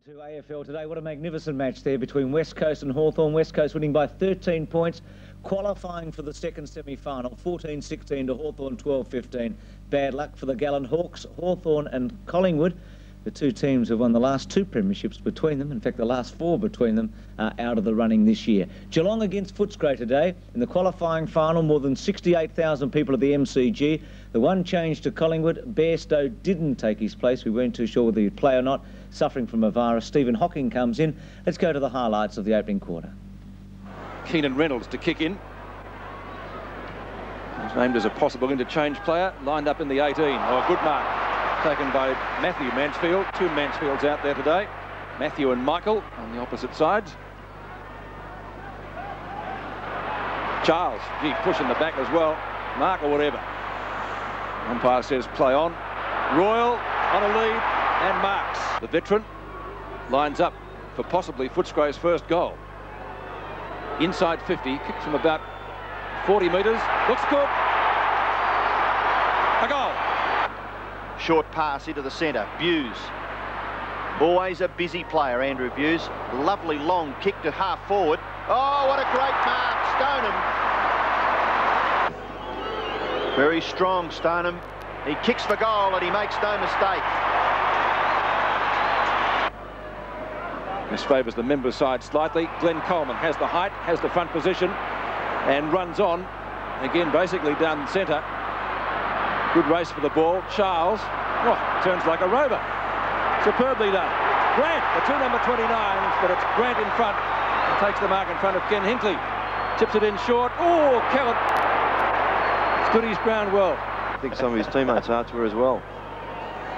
To AFL today, what a magnificent match there between West Coast and Hawthorn. West Coast winning by 13 points, qualifying for the second semi-final, 14-16 to Hawthorn 12-15. Bad luck for the Gallant Hawks. Hawthorn and Collingwood, the two teams have won the last two premierships between them. In fact, the last four between them are out of the running this year. Geelong against Footscray today in the qualifying final. More than 68,000 people at the MCG. The one change to Collingwood, Bairstow didn't take his place. We weren't too sure whether he'd play or not, suffering from a virus. Stephen Hocking comes in. Let's go to the highlights of the opening quarter. Keenan Reynolds to kick in. He's named as a possible interchange player, lined up in the 18. Oh, good mark. Taken by Matthew Mansfield. Two Mansfields out there today. Matthew and Michael on the opposite sides. Charles, gee, pushing the back as well. Mark or whatever. Umpire says play on. Royal on a lead and marks. The veteran lines up for possibly Footscray's first goal. Inside 50, kicks from about 40 metres. Looks good. A goal. Short pass into the centre. Buse. Always a busy player, Andrew Buse. Lovely long kick to half forward. Oh, what a great mark. Stoneham. Very strong, Stoneham. He kicks for goal and he makes no mistake. This favours the member side slightly. Glenn Coleman has the height, has the front position and runs on. Again, basically down the centre. Good race for the ball. Charles, turns like a rover. Superbly done. Grant, the two number 29s, but it's Grant in front and takes the mark in front of Ken Hinkley. Tips it in short. Oh, Kellett stood his ground well. I think some of his teammates are to her as well.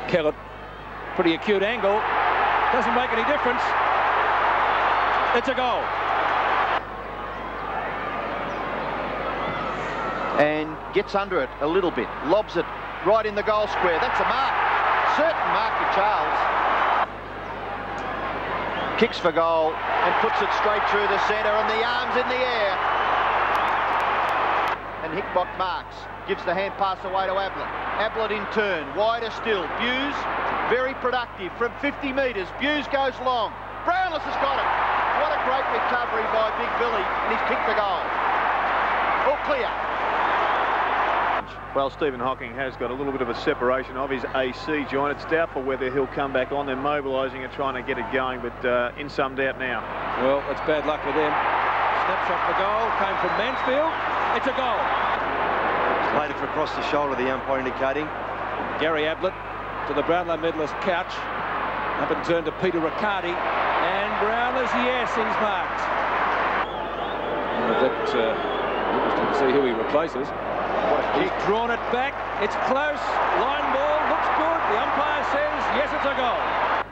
Kellett, pretty acute angle. Doesn't make any difference. It's a goal. And gets under it a little bit. Lobs it right in the goal square. That's a mark. Certain mark to Charles. Kicks for goal and puts it straight through the centre and the arms in the air. And Hickbot marks. Gives the hand pass away to Ablett. Ablett in turn. Wider still. Buse, very productive from 50 metres. Buse goes long. Brownless has got it. What a great recovery by Big Billy. And he's kicked the goal. All clear. Well, Stephen Hocking has got a little bit of a separation of his AC joint. It's doubtful whether he'll come back on. They're mobilising and trying to get it going, but in some doubt now. Well, it's bad luck for them. Snapshot for goal came from Mansfield. It's a goal. Played it for across the shoulder, the umpire indicating. Gary Ablett to the Brownlow medalist Couch. Up and turn to Peter Riccardi. And Brownless, yes, he's marked. That's interesting to see who he replaces. He's drawn it back. It's close. Line ball. Looks good. The umpire says, yes, it's a goal.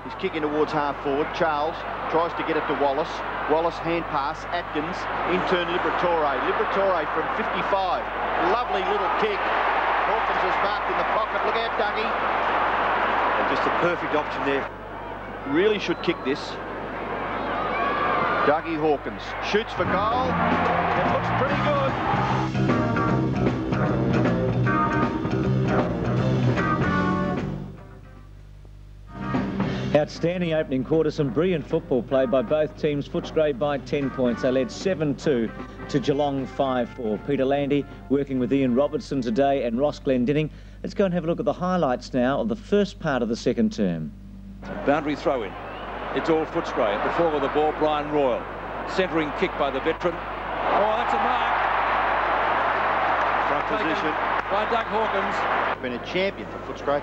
He's kicking towards half forward. Charles tries to get it to Wallace. Wallace hand pass. Atkins. In turn, Liberatore. Liberatore from 55. Lovely little kick. Hawkins is marked in the pocket. Look out, Dougie. And just a perfect option there. Really should kick this. Dougie Hawkins shoots for goal. It looks pretty good. Outstanding opening quarter, some brilliant football play by both teams. Footscray by 10 points. They led 7-2 to Geelong 5-4. Peter Landy working with Ian Robertson today and Ross Glendinning. Let's go and have a look at the highlights now of the first part of the second term. Boundary throw in. It's all Footscray. At the fall of the ball, Brian Royal. Centering kick by the veteran. Oh, that's a mark. Front position. By Doug Hawkins. Been a champion for Footscray.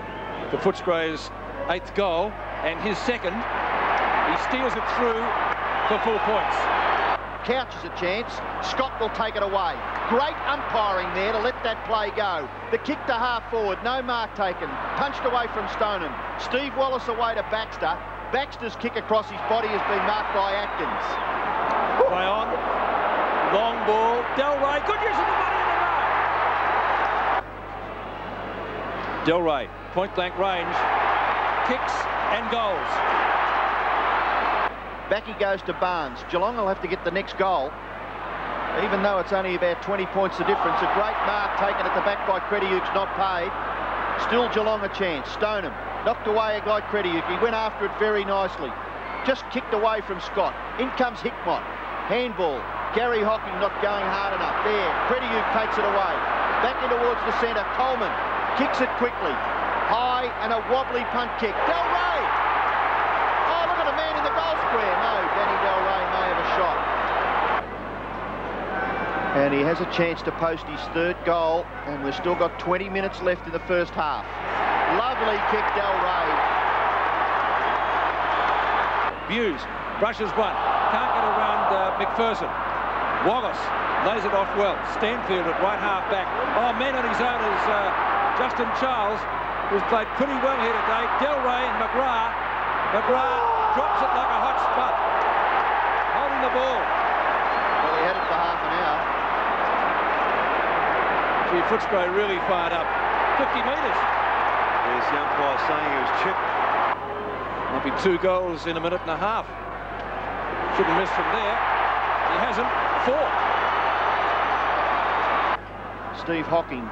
For Footscray's 8th goal. And his second, he steals it through for 4 points. Couch is a chance. Scott will take it away. Great umpiring there to let that play go. The kick to half forward, no mark taken. Punched away from Stoneham. Steve Wallace away to Baxter. Baxter's kick across his body has been marked by Atkins. Play on. Long ball. Delray. Good use of the money in the mark. Delray, point blank range. Kicks and goals. Back he goes to Barnes. Geelong will have to get the next goal. Even though it's only about 20 points the difference. A great mark taken at the back by Crediuk's not paid. Still Geelong a chance. Stoneham knocked away a guy Crediuk. He went after it very nicely. just kicked away from Scott. In comes Hickmott. Handball. Gary Hocking not going hard enough. There. Crediuk takes it away. Back in towards the centre. Coleman kicks it quickly. High and a wobbly punt kick. Del Rey! Oh, look at the man in the goal square. No, Danny Del Rey may have a shot. And he has a chance to post his third goal, and we've still got 20 minutes left in the first half. Lovely kick, Del Rey. Hughes brushes one. Can't get around McPherson. Wallace lays it off well. Stanfield at right half back. Oh, man on his own is Justin Charles, who's played pretty well here today. Del Rey and McGrath. McGrath drops it like a hot spud. Holding the ball. Well, he had it for half an hour. Gee, Footscray really fired up. 50 metres. There's the umpire saying he was chipped. Might be 2 goals in a minute and a half. Shouldn't miss from there. He hasn't. 4. Steve Hocking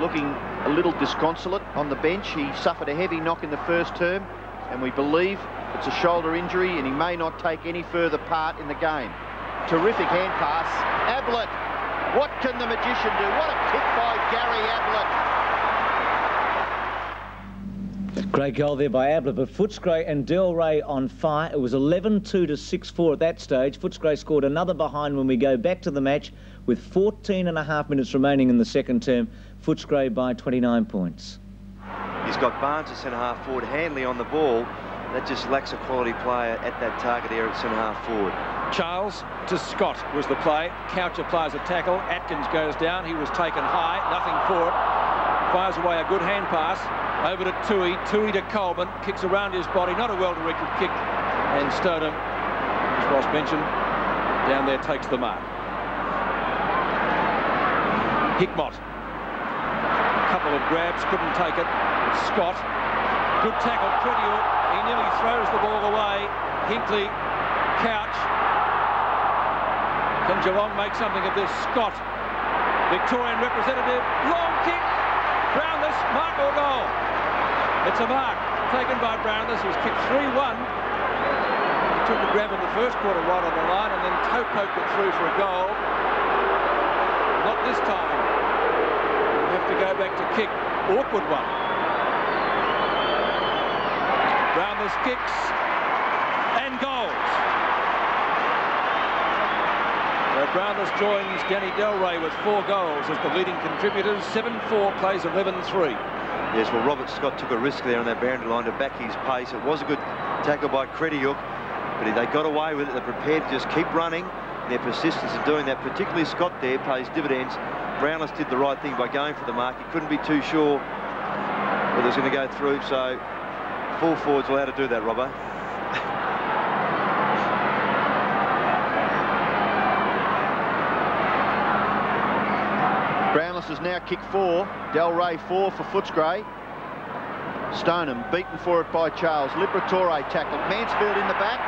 looking a little disconsolate on the bench. He suffered a heavy knock in the first term, and we believe it's a shoulder injury, and he may not take any further part in the game. Terrific hand pass. Ablett. What can the magician do? What a kick by Gary Ablett. Great goal there by Ablett, but Footscray and Del Rey on fire. It was 11-2 to 6-4 at that stage. Footscray scored another behind when we go back to the match with 14.5 minutes remaining in the second term. Footscray by 29 points. He's got Barnes at centre-half forward, Handley on the ball. That just lacks a quality player at that target area at centre-half forward. Charles to Scott was the play. Couch applies a tackle. Atkins goes down. He was taken high. Nothing for it. Fires away a good hand pass. Over to Tui. Tui to Coleman. Kicks around his body. Not a well-directed kick. And Stoneham, as Ross mentioned, down there takes the mark. Hickmott. A couple of grabs. Couldn't take it. Scott. Good tackle. Crediuk. He nearly throws the ball away. Hinkley. Couch. Can Geelong make something of this? Scott. Victorian representative. Long kick. Brownless. Mark or goal? It's a mark. Taken by Brownless, who's kicked 3-1. He took a grab in the first quarter right on the line and then toe-poked it through for a goal. Not this time. We have to go back to kick. Awkward one. Brownless kicks and goals. Brownless joins Danny Del Rey with 4 goals as the leading contributors. 7-4 plays 11-3. Yes, well, Robert Scott took a risk there on that boundary line to back his pace. It was a good tackle by Crediuk, but they got away with it. They're prepared to just keep running. Their persistence in doing that, particularly Scott there, pays dividends. Brownless did the right thing by going for the mark. He couldn't be too sure whether it was going to go through, so full forwards allowed to do that, Robbo. Brownless has now kicked 4. Del Rey 4 for Footscray. Stoneham beaten for it by Charles. Liberatore tackled. Mansfield in the back.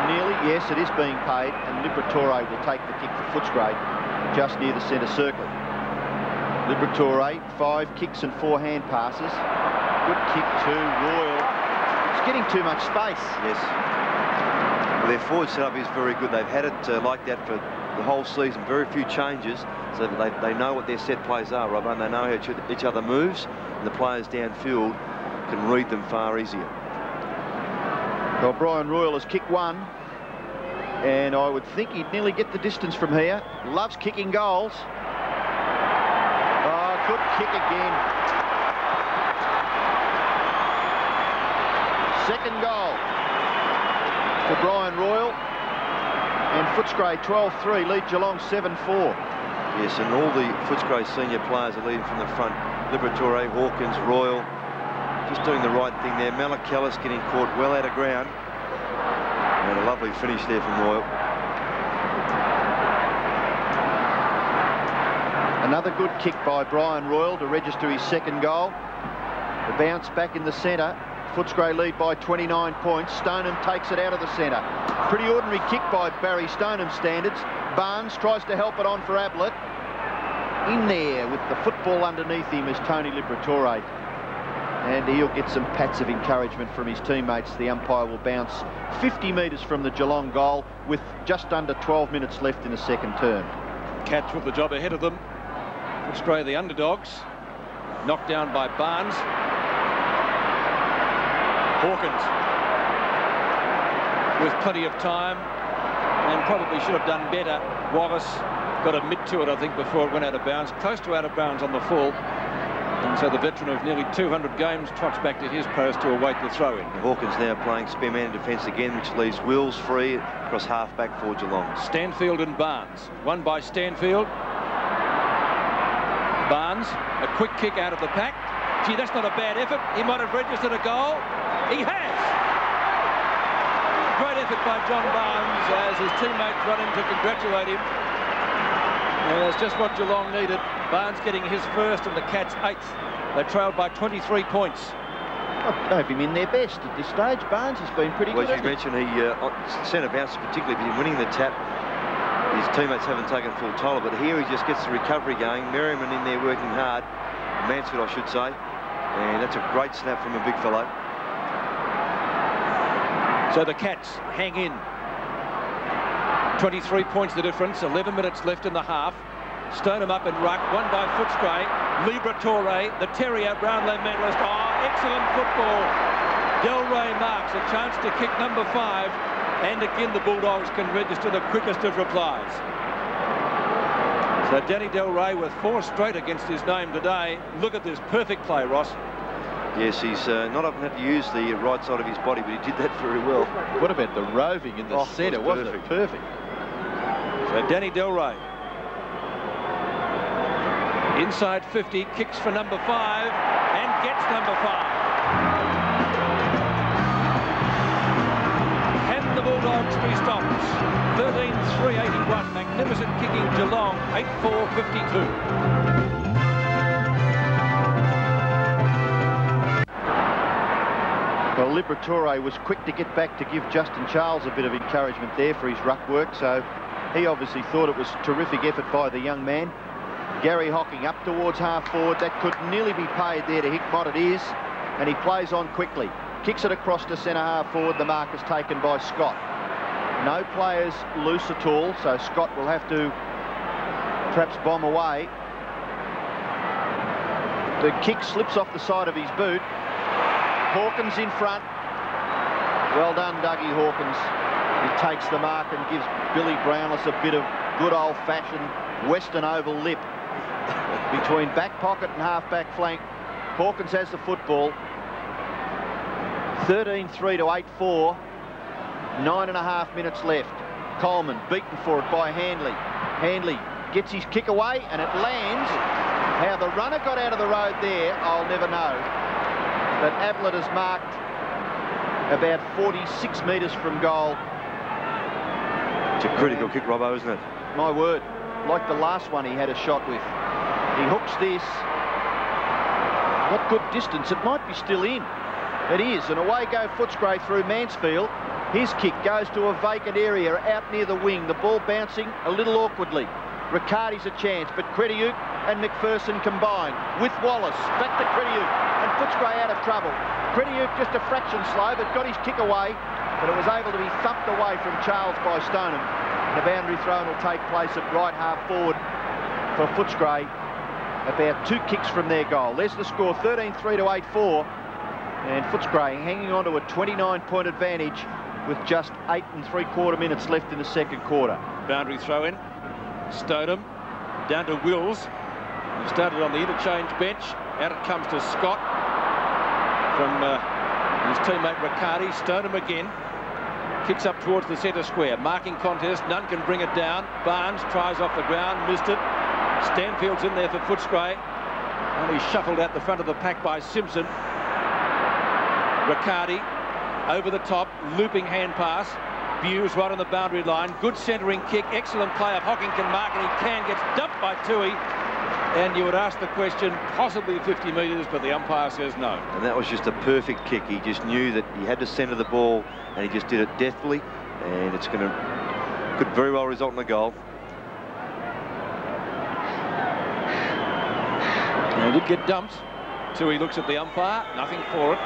Nearly, yes, it is being paid, and Liberatore will take the kick for Footscray just near the centre circle. Liberatore, 5 kicks and 4 hand passes. Good kick to Royal. It's getting too much space. Yes. Well, their forward setup is very good. They've had it like that for the whole season, very few changes, so they know what their set plays are, Robbo, and they know how each other moves, and the players downfield can read them far easier. Well, Brian Royal has kicked 1, and I would think he'd nearly get the distance from here. Loves kicking goals. Oh, good kick again. Second goal for Brian Royal. And Footscray 12-3 lead Geelong 7-4. Yes, and all the Footscray senior players are leading from the front. Liberatore, Hawkins, Royal, just doing the right thing there. Malakalis getting caught well out of ground. And a lovely finish there from Royal. Another good kick by Brian Royal to register his second goal. The bounce back in the centre. Footscray lead by 29 points. Stoneham takes it out of the centre. Pretty ordinary kick by Barry Stoneham standards. Barnes tries to help it on for Ablett. In there with the football underneath him is Tony Liberatore. and he'll get some pats of encouragement from his teammates. The umpire will bounce 50 metres from the Geelong goal with just under 12 minutes left in the second term. Cats with the job ahead of them. Footscray, the underdogs, knocked down by Barnes. Hawkins with plenty of time and probably should have done better. Wallace got a mid to it, I think, before it went out of bounds, close to out of bounds on the full. And so the veteran of nearly 200 games trots back to his post to await the throw-in. Hawkins now playing spare man defence again, which leaves Wills free across half-back for Geelong. Stanfield and Barnes. Won by Stanfield. Barnes, a quick kick out of the pack. Gee, that's not a bad effort. He might have registered a goal. He has! Great effort by John Barnes as his teammates run in to congratulate him. And that's just what Geelong needed. Barnes getting his first and the Cats 8th. They trailed by 23 points. I have him in their best at this stage. Barnes has been pretty good. Well, as you mentioned, he centre bounce particularly, been winning the tap. His teammates haven't taken full toll, but here he just gets the recovery going. Merriman in there working hard. Mansfield, I should say. And that's a great snap from a big fellow. So the Cats hang in. 23 points the difference, 11 minutes left in the half. Stoneham up in ruck, won by Footscray. Liberatore, the Terrier Brownlow medalist. Oh, excellent football. Del Rey marks a chance to kick number 5. And again, the Bulldogs can register the quickest of replies. So Danny Del Rey with 4 straight against his name today. Look at this perfect play, Ross. Yes, he's not often had to use the right side of his body, but he did that very well. What about the roving in the centre? Wasn't it perfect? So Danny Del Rey. Inside 50, kicks for number 5 and gets number 5. Can the Bulldogs be stopped? 13-3-81. Magnificent kicking Geelong, 8-4-52. Well, Liberatore was quick to get back to give Justin Charles a bit of encouragement there for his ruck work, so he obviously thought it was a terrific effort by the young man. Gary Hocking up towards half forward. That could nearly be paid there to Hickmott. It is, and he plays on quickly. Kicks it across to centre half forward. The mark is taken by Scott. No players loose at all, so Scott will have to perhaps bomb away. The kick slips off the side of his boot. Hawkins in front. Well done, Dougie Hawkins. He takes the mark and gives Billy Brownless a bit of good old-fashioned Western Oval lip between back pocket and half-back flank. Hawkins has the football. 13-3 to 8-4. 9.5 minutes left. Coleman beaten for it by Handley. Handley gets his kick away and it lands. How the runner got out of the road there, I'll never know. But Ablett has marked about 46 metres from goal. It's a critical kick, Robbo, isn't it? My word, like the last one he had a shot with. He hooks this. Not good distance. It might be still in. It is. And away go Footscray through Mansfield. His kick goes to a vacant area out near the wing. The ball bouncing a little awkwardly. Riccardi's a chance, but Crediuk and McPherson combine with Wallace. Back to Crediuk, and Footscray out of trouble. Crediuk just a fraction slow, but got his kick away, but it was able to be thumped away from Charles by Stoneham. The boundary throw will take place at right half forward for Footscray. About 2 kicks from their goal. There's the score, 13-3 to 8-4. And Footscray hanging on to a 29-point advantage with just 8 3/4 minutes left in the second quarter. Boundary throw in. Stoneham down to Wills. He started on the interchange bench. Out it comes to Scott from his teammate Riccardi. Stoneham again. Kicks up towards the centre square. Marking contest. None can bring it down. Barnes tries off the ground. Missed it. Stanfield's in there for Footscray. Only shuffled out the front of the pack by Simpson. Riccardi over the top. Looping hand pass. Buse right on the boundary line. Good centering kick. Excellent play of Hocking mark, and he gets dumped by Toohey. And you would ask the question, possibly 50 metres, but the umpire says no. And that was just a perfect kick. He just knew that he had to centre the ball, and he just did it deftly. And it's could very well result in a goal. And he did get dumped. Tui looks at the umpire, nothing for it.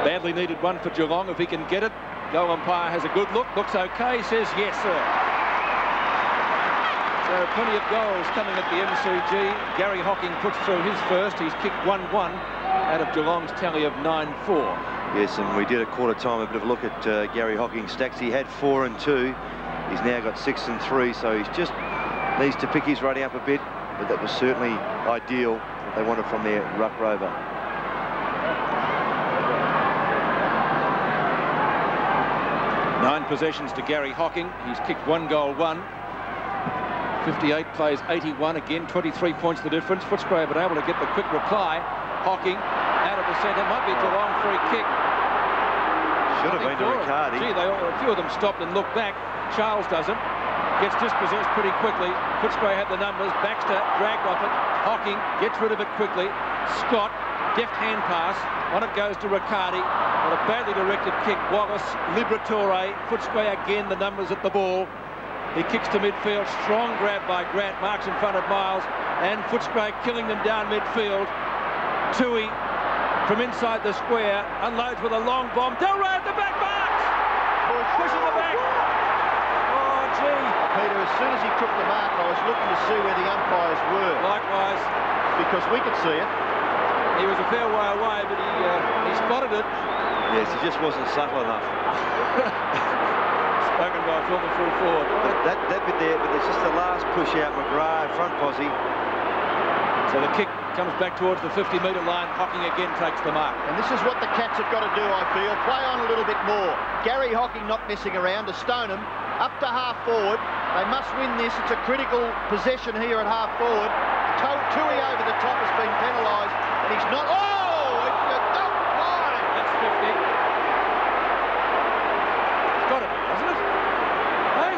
Badly needed one for Geelong if he can get it. Goal umpire has a good look, looks okay, says yes, sir. So plenty of goals coming at the MCG. Gary Hocking puts through his first. He's kicked 1-1 out of Geelong's tally of 9-4. Yes, and we did at quarter time a bit of a look at Gary Hocking's stacks. He had 4 and 2. He's now got 6 and 3, so he's just needs to pick his running up a bit. But that was certainly ideal what they wanted from their ruck rover. Nine possessions to Gary Hocking. He's kicked 1 goal, 1. 58 plays 81 again, 23 points the difference. Footscray been able to get the quick reply. Hocking out of the centre, might be a Geelong free kick. Should have been to Riccardi. Gee, a few of them stopped and looked back. Charles doesn't. Gets dispossessed pretty quickly. Footscray had the numbers. Baxter dragged off it. Hocking gets rid of it quickly. Scott, deft hand pass. On it goes to Riccardi. But a badly directed kick. Wallace, Liberatore. Footscray again, the numbers at the ball. He kicks to midfield, strong grab by Grant, marks in front of Miles, and Footscray killing them down midfield. Tui from inside the square, unloads with a long bomb. Delray at the back, marks! Pushing the back. Oh, gee. Peter, as soon as he took the mark, I was looking to see where the umpires were. Likewise. Because we could see it. He was a fair way away, but he spotted it. Yes, he just wasn't subtle enough. Spoken by former full forward. But that bit there, but it's just the last push out, McGrath, front posse. So the kick comes back towards the 50-metre line. Hocking again takes the mark. And this is what the Cats have got to do, I feel. Play on a little bit more. Gary Hocking not messing around to Stoneham. Up to half forward. They must win this. It's a critical possession here at half forward. Tui over the top has been penalised. And he's not... Oh! It's a dump line! That's 50. Got it, hasn't it? Hey?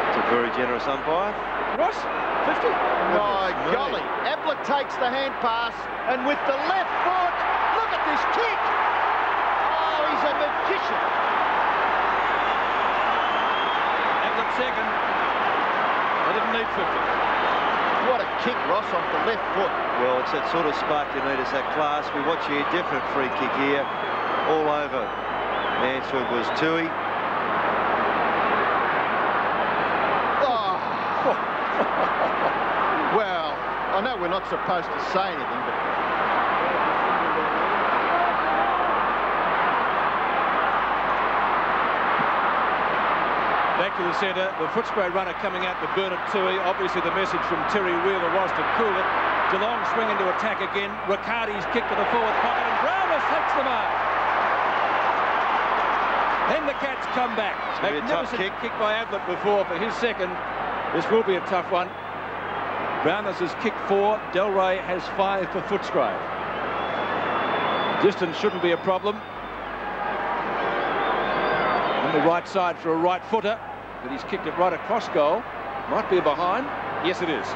It's a very generous umpire. Ross, 50? My golly. Ablett takes the hand pass, and with the left foot, look at this kick! Oh, he's a magician. Ablett second. They didn't need 50. What a kick, Ross, off the left foot. Well, it's that sort of spark you need, it's that class. We watch here, definite free kick here, all over. Mansfield was Tui. Oh. Well, I know we're not supposed to say anything, but... Back to the centre, the Footscray runner coming out to Bernard Tui. Obviously the message from Terry Wheeler was to cool it. Geelong swing into attack again. Riccardi's kick to the forward pocket and Brownless takes the mark. Then the Cats come back. Magnificent kick by Ablett before for his second. This will be a tough one. Brownless has kicked 4. Delray has 5 for Footscray. Distance shouldn't be a problem. On the right side for a right footer, but he's kicked it right across goal. Might be a behind. Yes, it is.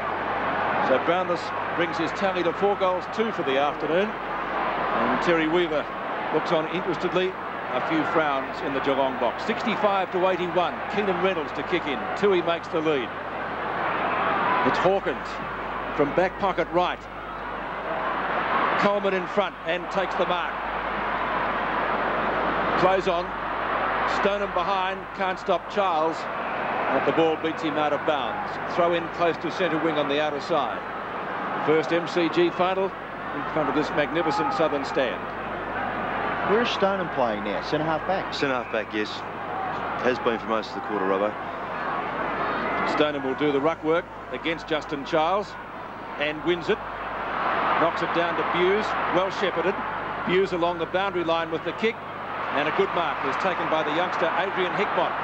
So Brownless brings his tally to 4 goals, 2 for the afternoon. And Terry Weaver looks on interestedly. A few frowns in the Geelong box. 65-81. Keenan Reynolds to kick in. Tui makes the lead. It's Hawkins from back pocket right. Coleman in front and takes the mark. Close on. Stoneham behind. Can't stop Charles. And the ball beats him out of bounds. Throw in close to centre wing on the outer side. First MCG final in front of this magnificent southern stand. Where is Stoneham playing now? Centre-half back? Centre-half back, yes. Has been for most of the quarter, Robbo. Stoneham will do the ruck work against Justin Charles and wins it. Knocks it down to Buse. Well shepherded. Buse along the boundary line with the kick. And a good mark is taken by the youngster Adrian Hickmott.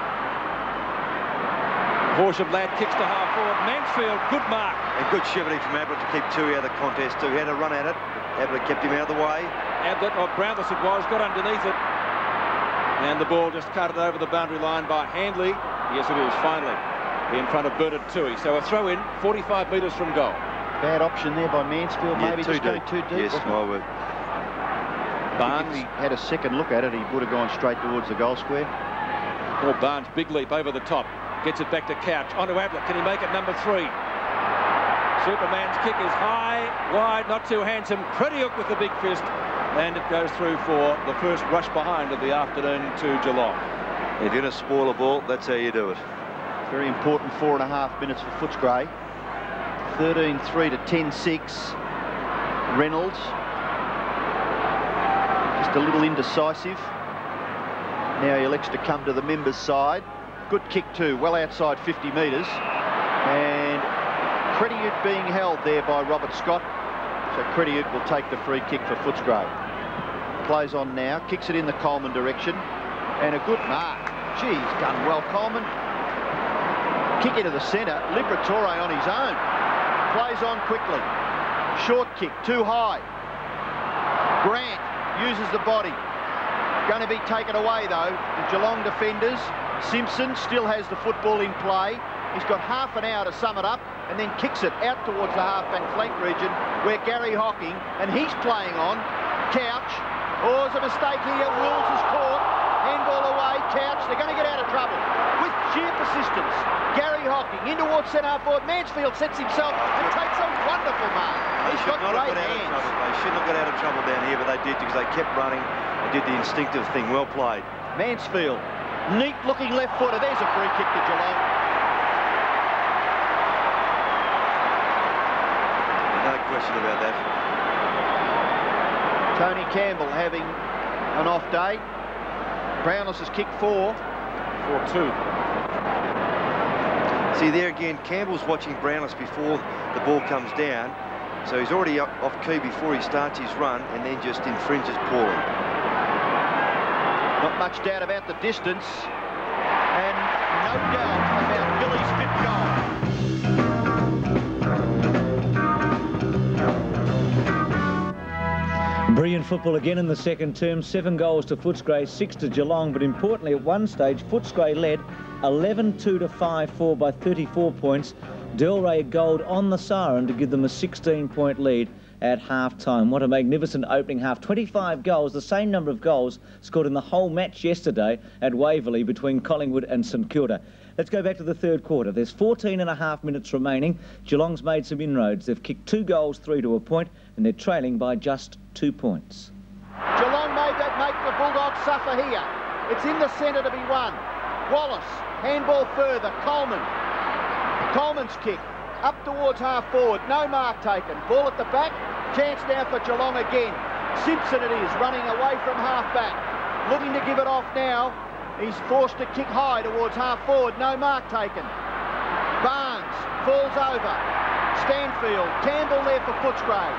Horsham lad kicks to half forward. Mansfield, good mark. And good shepherding from Ablett to keep Tui out of the contest too. He had a run at it. Ablett kept him out of the way. Ablett, or Brownless it was, got underneath it. And the ball just cut it over the boundary line by Handley. Yes, it is, finally, in front of Bernard Tui. So a throw in, 45 metres from goal. Bad option there by Mansfield, yeah, maybe just going too deep. Yes, my word. Barnes, if he had a second look at it, he would have gone straight towards the goal square. Or Barnes, big leap over the top. Gets it back to Couch. Onto Ablett. Can he make it number 3? Superman's kick is high, wide, not too handsome. Crediuk with the big fist, and it goes through for the first rush behind of the afternoon to Geelong. If you're going to spoil a ball, that's how you do it. Very important 4.5 minutes for Footscray. 13-3 to 10-6. Reynolds just a little indecisive. Now he elects to come to the members' side. Good kick too, well outside 50 metres. And Crediuk being held there by Robert Scott. So Crediuk will take the free kick for Footscray. Plays on now, kicks it in the Coleman direction. And a good mark. Geez, done well, Coleman. Kick into the centre, Liberatore on his own. Plays on quickly. Short kick, too high. Grant uses the body. Going to be taken away though. The Geelong defenders. Simpson still has the football in play. He's got half an hour to sum it up and then kicks it out towards the half-back flank region where Gary Hocking, and he's playing on. Couch. Oh, there's a mistake here. Wills is caught. Handball away. Couch. They're going to get out of trouble with sheer persistence. Gary Hocking in towards centre forward. Mansfield sets himself and takes a wonderful mark. He's got great hands. They shouldn't have got out of trouble down here, but they did because they kept running. They did the instinctive thing. Well played. Mansfield, neat looking left footer. There's a free kick to Geelong. No question about that. Tony Campbell having an off day. Brownless has kicked 4. 4-2. See there again, Campbell's watching Brownless before the ball comes down. So he's already off key before he starts his run and then just infringes poorly. Not much doubt about the distance. And no doubt about Billy's fifth goal. Brilliant football again in the second term. 7 goals to Footscray, 6 to Geelong. But importantly, at one stage, Footscray led 11-2 to 5-4 by 34 points. Delray gold on the siren to give them a 16-point lead at half-time. What a magnificent opening half. 25 goals, the same number of goals scored in the whole match yesterday at Waverley between Collingwood and St Kilda. Let's go back to the third quarter. There's 14.5 minutes remaining. Geelong's made some inroads. They've kicked 2 goals, 3 to a point, and they're trailing by just 2 points. Geelong make the Bulldogs suffer here. It's in the centre to be won. Wallace, handball further, Coleman. Coleman's kick, up towards half-forward, no mark taken. Ball at the back, chance now for Geelong again. Simpson it is, running away from half-back. Looking to give it off now. He's forced to kick high towards half-forward, no mark taken. Barnes falls over. Stanfield, Campbell there for Footscray.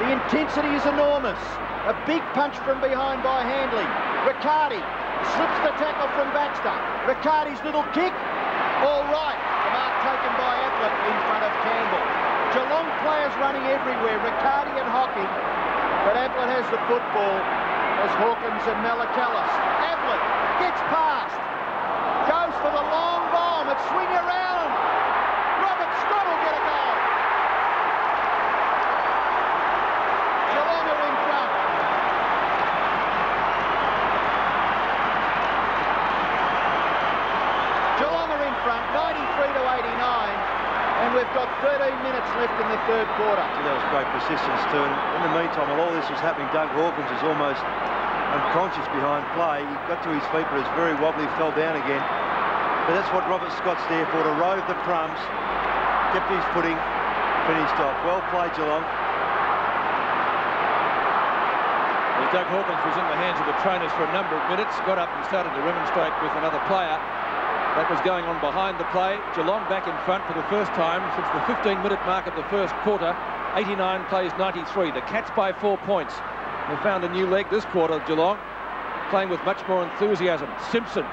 The intensity is enormous. A big punch from behind by Handley. Riccardi slips the tackle from Baxter. Riccardi's little kick, all right. The mark taken by Ablett in front of Campbell. Geelong players running everywhere, Riccardi and Hocking. But Ablett has the football as Hawkins and Malakalis. Ablett gets past. Goes for the long bomb. It's swing around. Robert Scott will get a goal. Geelong are in front. Geelong are in front, 93 to 89, and we've got 13 minutes left in the third quarter. See, that was great persistence too. And in the meantime, while all this was happening, Doug Hawkins was almost unconscious behind play. He got to his feet, but it was very wobbly, fell down again. But that's what Robert Scott's there for, to rove the crumbs, kept his footing, finished off. Well played, Geelong. Well, Doug Hawkins was in the hands of the trainers for a number of minutes, got up and started to remonstrate with another player. That was going on behind the play. Geelong back in front for the first time since the 15-minute mark of the first quarter. 89 plays 93. The Cats by 4 points. They found a new leg this quarter, Geelong, playing with much more enthusiasm. Simpson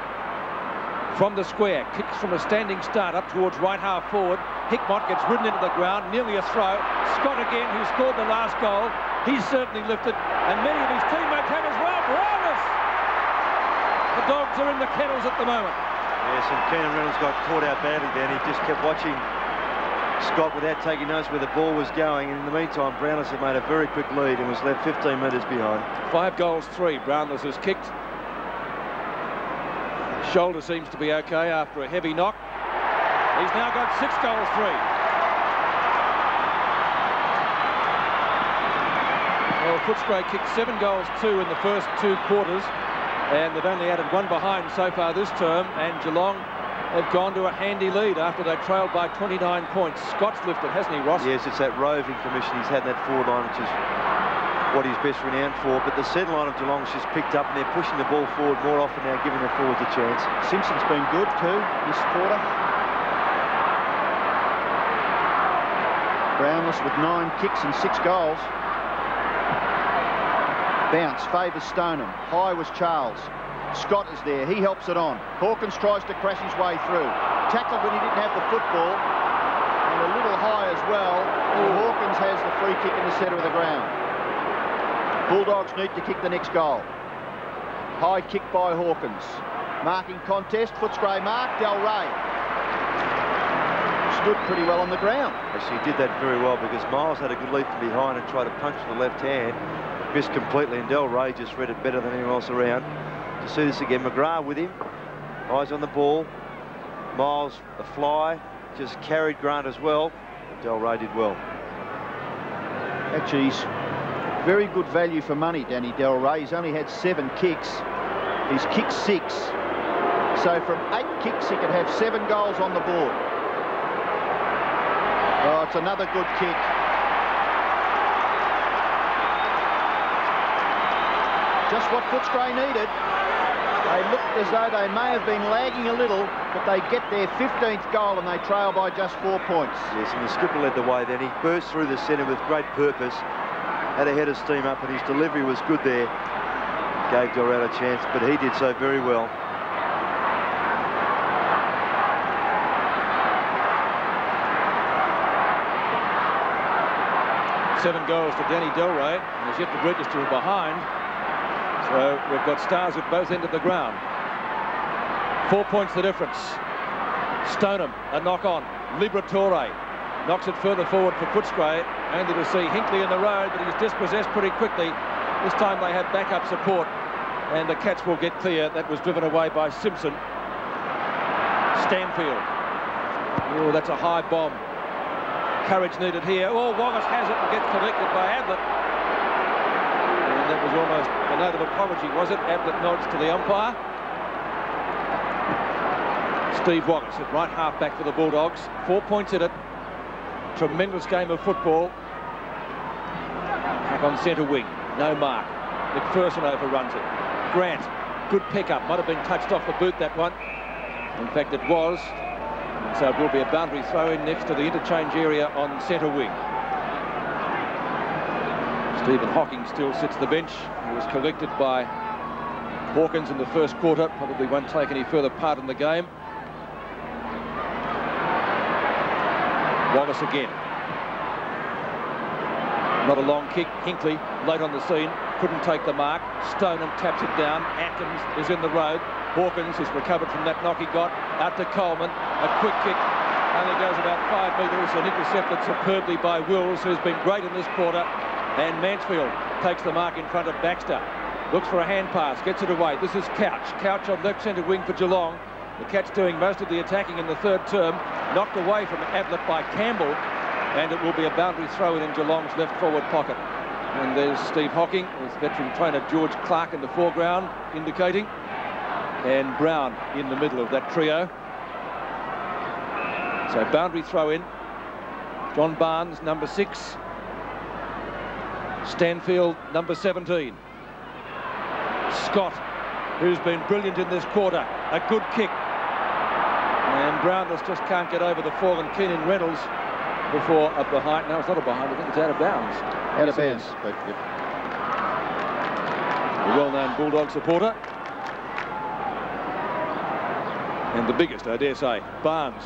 from the square, kicks from a standing start up towards right half forward. Hickmott gets ridden into the ground, nearly a throw. Scott again, who scored the last goal. He's certainly lifted, and many of his teammates have as well. Brownless! The Dogs are in the kennels at the moment. Yes, and Keenan Reynolds got caught out badly then. He just kept watching Scott without taking notice where the ball was going. And in the meantime, Brownless had made a very quick lead and was left 15 metres behind. 5 goals, 3. Brownless has kicked. Shoulder seems to be okay after a heavy knock. He's now got 6 goals, 3. Well, Footscray kicked 7 goals, 2 in the first 2 quarters, and they've only added 1 behind so far this term, and Geelong have gone to a handy lead after they trailed by 29 points. Scott's lifted, hasn't he, Ross? Yes, it's that roving commission he's had in that forward line, which is what he's best renowned for. But the centre line of Geelong's just picked up, and they're pushing the ball forward more often now, giving the forwards a chance. Simpson's been good too this quarter. Brownless with 9 kicks and 6 goals. Bounce favours Stoneham. High was Charles. Scott is there. He helps it on. Hawkins tries to crash his way through. Tackled when he didn't have the football. And a little high as well. Hawkins has the free kick in the centre of the ground. Bulldogs need to kick the next goal. High kick by Hawkins. Marking contest. Footscray mark. Del Rey stood pretty well on the ground. Actually, he did that very well because Miles had a good lead from behind and tried to punch with the left hand. Missed completely, and Del Rey just read it better than anyone else around. To see this again, McGrath with him. Eyes on the ball. Miles, a fly. Just carried Grant as well. Del Rey did well. Actually, he's very good value for money, Danny Del Rey. He's only had 7 kicks. He's kicked 6. So from 8 kicks, he could have 7 goals on the board. Oh, it's another good kick. Just what Footscray needed. They looked as though they may have been lagging a little, but they get their 15th goal and they trail by just 4 points. Yes, and the skipper led the way then. He burst through the centre with great purpose, had a head of steam up, and his delivery was good there. Gave Dorado a chance, but he did so very well. Seven goals to Danny Del Rey, and he's yet to register behind. So we've got stars at both ends of the ground. 4 points the difference. Stoneham, a knock on. Liberatore knocks it further forward for Footscray. Only to see Hinkley in the road, but he's dispossessed pretty quickly. This time they had backup support, and the catch will get clear. That was driven away by Simpson. Stanfield. Oh, that's a high bomb. Courage needed here. Oh, Wallace has it and gets collected by Ablett. And that was almost a note of apology, was it? Ablett nods to the umpire. Steve Wallace at right half back for the Bulldogs. 4 points in it. Tremendous game of football. Back on centre wing. No mark. McPherson overruns it. Grant, good pickup. Might have been touched off the boot, that one. In fact, it was. So it will be a boundary throw in next to the interchange area on centre wing. Stephen Hocking still sits the bench. He was collected by Hawkins in the first quarter. Probably won't take any further part in the game. Wallace again. Not a long kick. Hinkley late on the scene. Couldn't take the mark. Stoneham taps it down. Atkins is in the road. Hawkins has recovered from that knock he got. Out to Coleman. A quick kick. Only goes about 5 metres and intercepted superbly by Wills, who's been great in this quarter. And Mansfield takes the mark in front of Baxter. Looks for a hand pass. Gets it away. This is Couch. Couch on left centre wing for Geelong. The Cats doing most of the attacking in the third term. Knocked away from Ablett by Campbell. And it will be a boundary throw in Geelong's left forward pocket. And there's Steve Hocking with veteran trainer George Clark in the foreground indicating. And Brown in the middle of that trio. So boundary throw in. John Barnes, number 6. Stanfield, number 17. Scott, who's been brilliant in this quarter. A good kick. And Brownless just can't get over the fallen Keenan Reynolds before a behind. No, it's not a behind. I think it's out of bounds. Out of bounds. A well-known Bulldog supporter. And the biggest, I dare say, Barnes.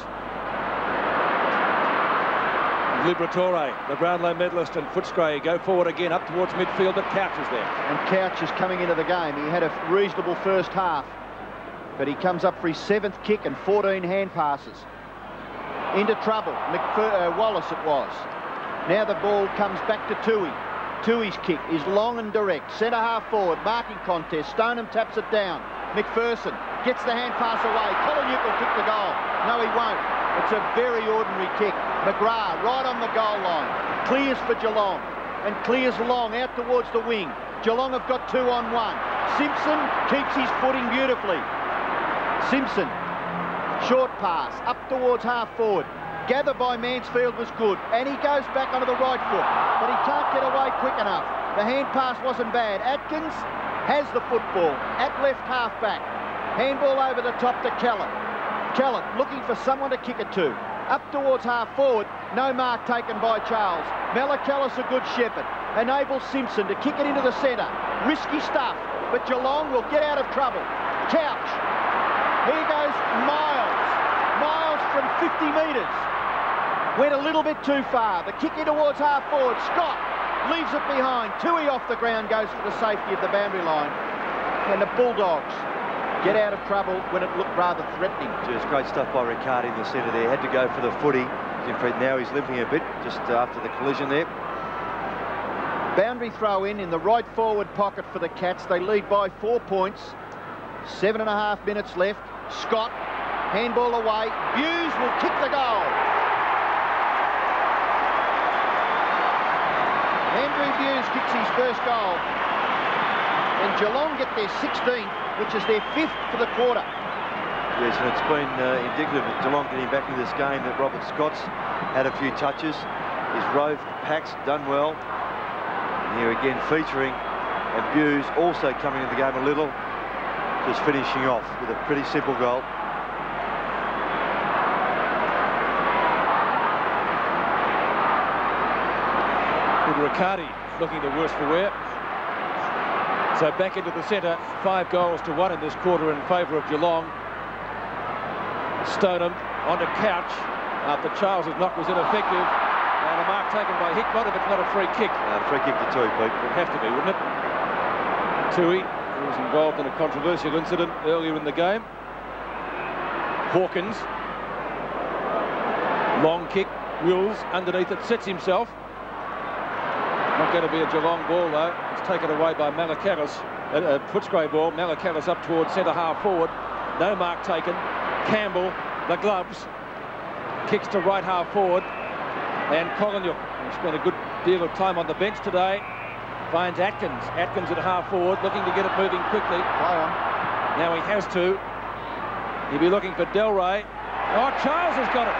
Liberatore, the Brownlow medalist, and Footscray go forward again up towards midfield, but Couch is there. And Couch is coming into the game. He had a reasonable first half, but he comes up for his 7th kick and 14 hand passes. Into trouble. Wallace it was. Now the ball comes back to Toohey. Toohey's kick is long and direct. Centre half forward, marking contest. Stoneham taps it down. McPherson gets the hand pass away. Kolonyuk will kick the goal. No, he won't. It's a very ordinary kick. McGrath right on the goal line. Clears for Geelong. and clears long out towards the wing. Geelong have got 2-on-1. Simpson keeps his footing beautifully. Simpson, short pass, up towards half forward. Gather by Mansfield was good, and he goes back onto the right foot, but he can't get away quick enough. The hand pass wasn't bad. Atkins has the football at left half back. Handball over the top to Kellett. Kellett looking for someone to kick it to. Up towards half forward, no mark taken by Charles. Malakalis a good shepherd. Enables Simpson to kick it into the centre. Risky stuff, but Geelong will get out of trouble. Couch. Here goes Miles. Miles from 50 metres. Went a little bit too far. The kick in towards half forward. Scott leaves it behind. Tui off the ground goes for the safety of the boundary line. And the Bulldogs get out of trouble when it looked rather threatening. Just great stuff by Riccardi in the centre there. Had to go for the footy. Now he's limping a bit just after the collision there. Boundary throw in the right forward pocket for the Cats. They lead by 4 points. 7.5 minutes left. Scott, handball away. Hughes will kick the goal. Andrew Hughes kicks his first goal. And Geelong get their 16th, which is their 5th for the quarter. Yes, and it's been indicative of Geelong getting back into this game that Robert Scott's had a few touches. He's roved the packs, done well. And here again featuring, and Hughes also coming into the game a little, just finishing off with a pretty simple goal. Good Riccardi looking the worse for wear. So back into the centre, 5 goals to 1 in this quarter in favour of Geelong. Stoneham onto Couch after Charles's knock was ineffective, and a mark taken by Hickmott if it's not a free kick. Free kick to Tui, Pete. It would have to be, wouldn't it? Tui, who was involved in a controversial incident earlier in the game. Hawkins, long kick, Wills underneath it, sets himself. Not going to be a Geelong ball though. It's taken away by Malakalis. Footscray ball. Malakalis up towards centre half forward. No mark taken. Campbell, the gloves, kicks to right half forward, and Kolonyuk, who spent a good deal of time on the bench today, finds Atkins. Atkins at half forward, looking to get it moving quickly. Play on. Now he has to. He'll be looking for Delray. Oh, Charles has got it.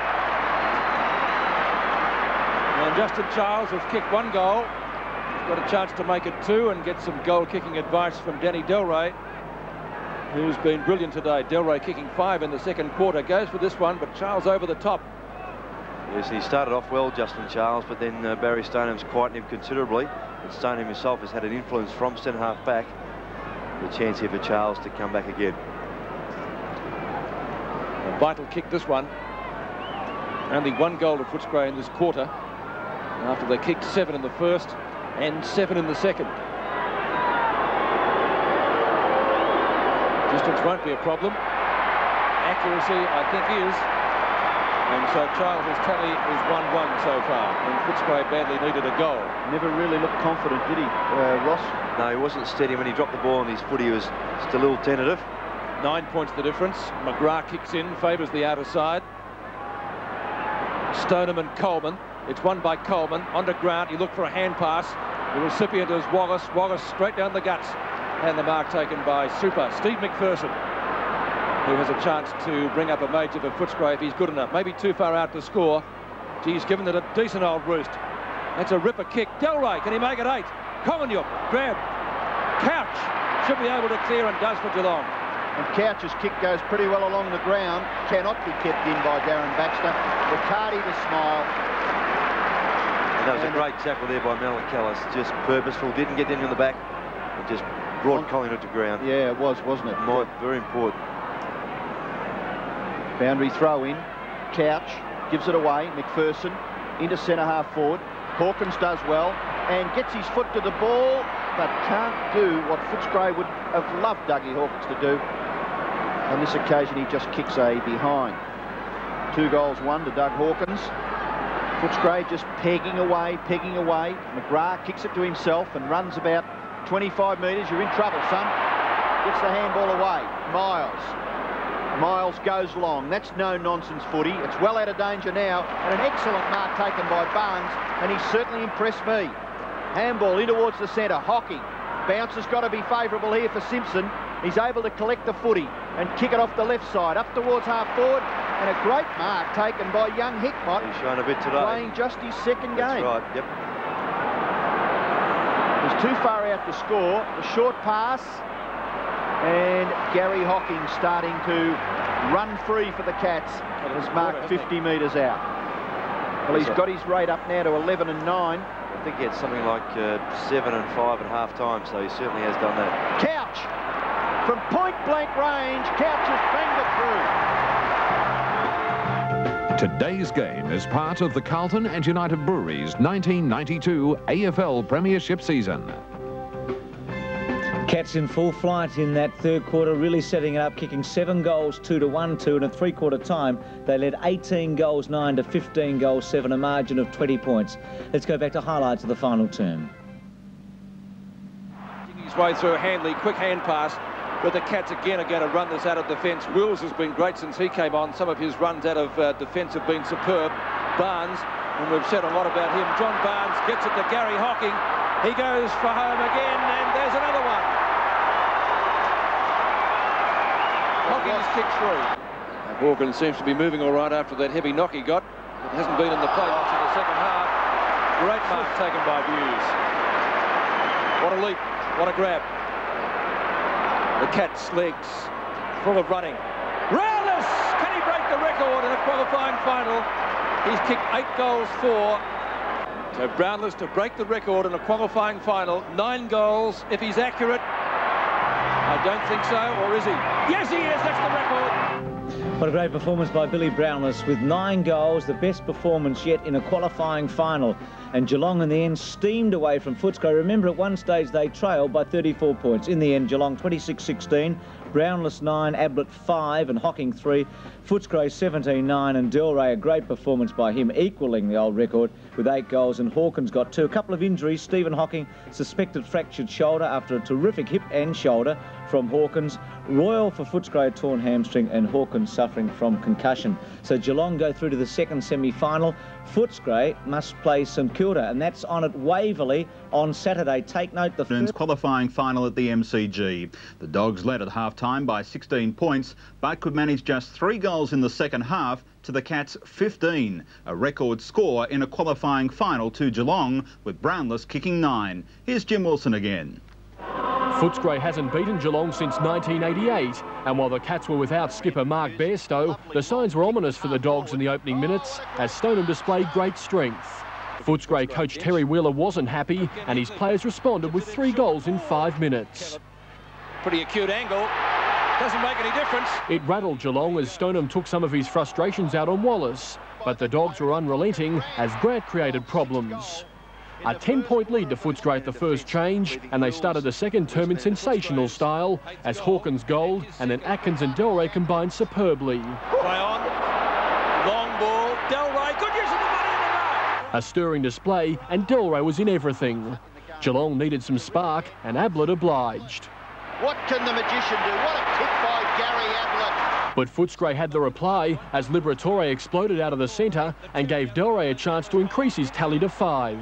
And Justin Charles has kicked 1 goal. He's got a chance to make it 2 and get some goal-kicking advice from Danny Delray, who's been brilliant today. Delray kicking 5 in the second quarter. Goes for this one, but Charles over the top. Yes, he started off well, Justin Charles, but then Barry Stoneham's quietened him considerably. But Stoneham himself has had an influence from centre half back. The chance here for Charles to come back again. A vital kick, this one. Only 1 goal to Footscray in this quarter, after they kicked 7 in the first and 7 in the second. Distance won't be a problem. Accuracy, I think, is. And so Charles's tally is 1-1 so far, and Footscray badly needed a goal. Never really looked confident, did he, Ross? No, he wasn't steady. When he dropped the ball on his foot, he was just a little tentative. 9 points the difference. McGrath kicks in, favours the outer side. Stoneham and Coleman. It's won by Coleman. Onto Grant. He looked for a hand pass. The recipient is Wallace. Wallace straight down the guts. And the mark taken by Super Steve McPherson, who has a chance to bring up a major for Footscray if he's good enough. Maybe too far out to score. He's given it a decent old roost. That's a ripper kick. Delray, can he make it 8? Kolonyuk, grab. Couch should be able to clear, and does for Geelong. And Couch's kick goes pretty well along the ground. Cannot be kept in by Darren Baxter. Riccardi to smile. And that was a great tackle there by Malakalis. Just purposeful. Didn't get in the back. And just brought Collingwood to ground. Yeah, it was, wasn't it? Very important. Boundary throw in. Couch gives it away. McPherson into centre half forward. Hawkins does well and gets his foot to the ball, but can't do what Footscray would have loved Dougie Hawkins to do. On this occasion, he just kicks a behind. 2 goals, 1 to Doug Hawkins. Footscray just pegging away, pegging away. McGrath kicks it to himself and runs about 25 metres. You're in trouble, son. Gets the handball away. Miles goes long. That's no-nonsense footy. It's well out of danger now. And an excellent mark taken by Barnes, and he's certainly impressed me. Handball in towards the centre. Hocking. Bounce has got to be favourable here for Simpson. He's able to collect the footy and kick it off the left side, up towards half forward, and a great mark taken by young Hickmott. He's shown a bit today. Playing just his second game. That's right, yep. He's too far out to score. The short pass, and Gary Hocking starting to run free for the Cats. Has marked 50 metres out. Well, he's got his rate up now to 11 and 9. I think he had something like 7 and 5 at half time, so he certainly has done that. Couch from point blank range. Couch has banged it through. Today's game is part of the Carlton and United Breweries 1992 AFL Premiership season. Cats in full flight in that third quarter, really setting it up, kicking 7 goals, 2-1, 2 in a three-quarter time. They led 18 goals, 9 to 15 goals, 7, a margin of 20 points. Let's go back to highlights of the final term. His way through Handley, quick hand pass, but the Cats again are going to run this out of defence. Wills has been great since he came on. Some of his runs out of defence have been superb. Barnes, and we've said a lot about him. John Barnes gets it to Gary Hocking. He goes for home again, and there's another one. Hocking's kicked through. Hawkins seems to be moving all right after that heavy knock he got. It hasn't been in the play much in the second half. Great mark taken by Hughes. What a leap, what a grab. The Cats' legs full of running. Brownless! Can he break the record in a qualifying final? He's kicked 8 goals, 4. So Brownless to break the record in a qualifying final. 9 goals, if he's accurate. I don't think so, or is he? Yes, he is, that's the record. What a great performance by Billy Brownless with 9 goals, the best performance yet in a qualifying final. And Geelong in the end steamed away from Footscray. Remember, at one stage they trailed by 34 points. In the end, Geelong 26-16, Brownless 9, Ablett 5 and Hocking 3, Footscray 17-9 and Delray, a great performance by him, equalling the old record with 8 goals, and Hawkins got 2. A couple of injuries. Stephen Hocking, suspected fractured shoulder after a terrific hip and shoulder from Hawkins. Royal for Footscray, torn hamstring, and Hawkins suffering from concussion. So Geelong go through to the second semi-final. Footscray must play St Kilda, and that's on at Waverley on Saturday. Take note, the first qualifying final at the MCG. The Dogs led at half-time by 16 points, but could manage just 3 goals in the second half to the Cats' 15, a record score in a qualifying final to Geelong, with Brownless kicking 9. Here's Jim Wilson again. Footscray hasn't beaten Geelong since 1988, and while the Cats were without skipper Mark Bairstow, the signs were ominous for the Dogs in the opening minutes as Stoneham displayed great strength. Footscray coach Terry Wheeler wasn't happy, and his players responded with 3 goals in 5 minutes. Pretty acute angle. Doesn't make any difference. It rattled Geelong as Stoneham took some of his frustrations out on Wallace, but the Dogs were unrelenting as Grant created problems. A 10-point lead to Footscray at the first change, and they started the second term in sensational style as Hawkins goaled and then Atkins and Delray combined superbly. Play on. Long ball. Delray. Good use of the money in the mark. A stirring display, and Delray was in everything. Geelong needed some spark, and Ablett obliged. What can the magician do? What a kick by Gary Ablett. But Footscray had the reply as Liberatore exploded out of the centre and gave Delray a chance to increase his tally to 5.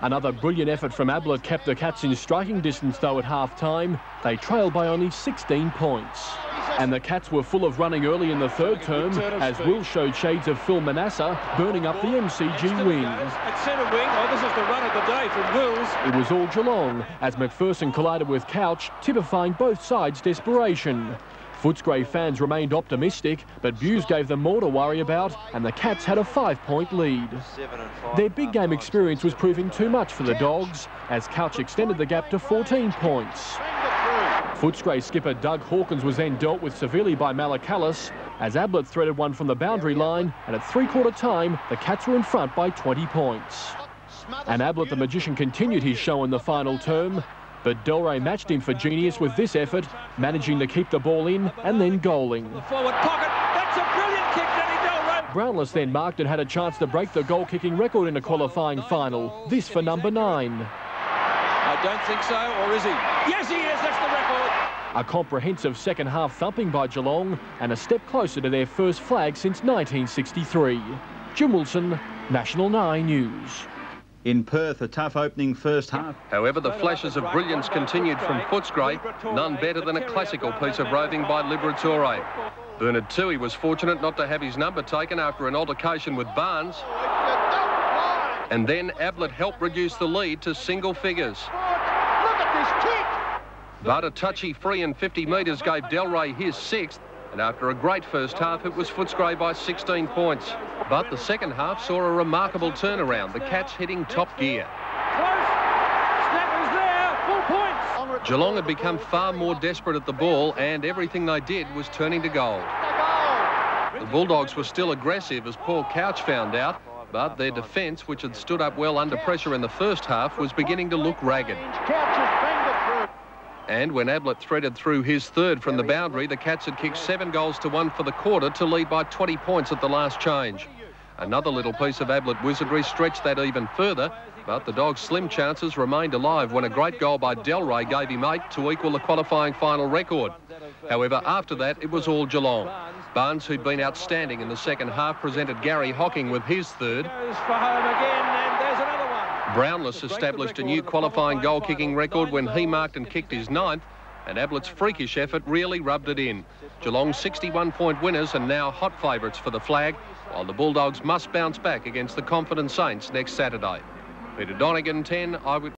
Another brilliant effort from Ablett kept the Cats in striking distance, though, at half-time. They trailed by only 16 points. And the Cats were full of running early in the third term as Will showed shades of Phil Manasseh burning up the MCG wing. At centre wing, oh, this is the run of the day from Wills. It was all Geelong as McPherson collided with Couch, typifying both sides' desperation. Footscray fans remained optimistic, but Buse gave them more to worry about, and the Cats had a 5-point lead. Their big game experience was proving too much for the Dogs, as Couch extended the gap to 14 points. Footscray skipper Doug Hawkins was then dealt with severely by Malakalis, as Ablett threaded one from the boundary line, and at three-quarter time, the Cats were in front by 20 points. And Ablett the magician continued his show in the final term, but Delray matched him for genius with this effort, managing to keep the ball in and then goaling. The forward pocket, that's a brilliant kick, Danny Delray. Brownless then marked and had a chance to break the goal-kicking record in a qualifying final. This for number 9. I don't think so, or is he? Yes, he is, that's the record. A comprehensive second-half thumping by Geelong and a step closer to their first flag since 1963. Jim Wilson, National 9 News. In Perth, a tough opening first half. However, the flashes of brilliance continued from Footscray, none better than a classical piece of roving by Liberatore. Bernard Toohey was fortunate not to have his number taken after an altercation with Barnes. And then Ablett helped reduce the lead to single figures. But a touchy free in 50 metres gave Delray his 6th. And after a great first half, it was Footscray by 16 points. But the second half saw a remarkable turnaround, the Cats hitting top gear. Geelong had become far more desperate at the ball, and everything they did was turning to gold. The Bulldogs were still aggressive, as Paul Couch found out, but their defence, which had stood up well under pressure in the first half, was beginning to look ragged. And when Ablett threaded through his 3rd from the boundary, the Cats had kicked 7 goals to 1 for the quarter to lead by 20 points at the last change. Another little piece of Ablett wizardry stretched that even further, but the Dogs' slim chances remained alive when a great goal by Delray gave him 8 to equal the qualifying final record. However, after that, it was all Geelong. Barnes, who'd been outstanding in the second half, presented Gary Hocking with his 3rd. Brownless established a new qualifying goal-kicking record when he marked and kicked his 9th, and Ablett's freakish effort really rubbed it in. Geelong's 61-point winners and now hot favourites for the flag, while the Bulldogs must bounce back against the confident Saints next Saturday. Peter Donegan, 10 Eyewitness.